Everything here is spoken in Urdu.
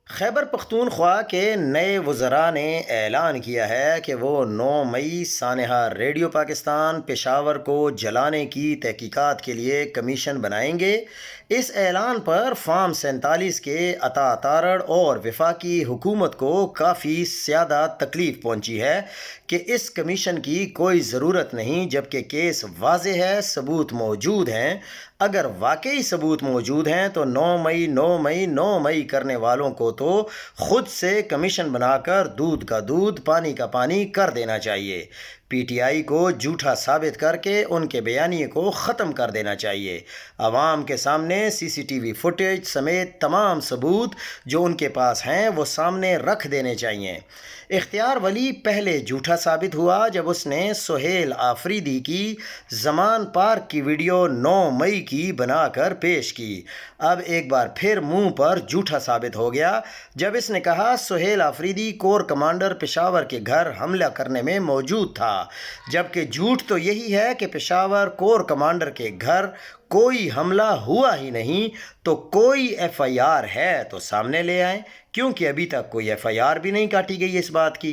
خیبر پختونخوا کے نئے وزراء نے اعلان کیا ہے کہ وہ 9 مئی سانحہ ریڈیو پاکستان پشاور کو جلانے کی تحقیقات کے لیے کمیشن بنائیں گے۔ اس اعلان پر فارم 47 کے عطا تارڑ اور وفاقی حکومت کو کافی زیادہ تکلیف پہنچی ہے کہ اس کمیشن کی کوئی ضرورت نہیں، جبکہ کیس واضح ہے، ثبوت موجود ہیں۔ اگر واقعی ثبوت موجود ہیں تو 9 مئی کرنے والوں کو تو خود سے کمیشن بنا کر دودھ کا دودھ پانی کا پانی کر دینا چاہیے۔ پی ٹی آئی کو جھوٹا ثابت کر کے ان کے بیانیے کو ختم کر دینا چاہیے۔ عوام کے سامنے سی سی ٹی وی فوٹیج سمیت تمام ثبوت جو ان کے پاس ہیں وہ سامنے رکھ دینے چاہیے۔ اختیار ولی پہلے جھوٹا ثابت ہوا جب اس نے سہیل آفریدی کی زمان پارک کی ویڈیو 9 مئی کی بنا کر پیش کی۔ اب ایک بار پھر منہ پر جھوٹا ثابت ہو گیا جب اس نے کہا سہیل آفریدی کور کمانڈر پشاور کے گھر حملہ کرنے میں موجود تھا، جبکہ جھوٹ تو یہی ہے کہ پشاور کور کمانڈر کے گھر کوئی حملہ ہوا ہی نہیں۔ تو کوئی ایف آئی آر ہے تو سامنے لے آئیں، کیونکہ ابھی تک کوئی ایف آئی آر بھی نہیں کاٹی گئی اس بات کی۔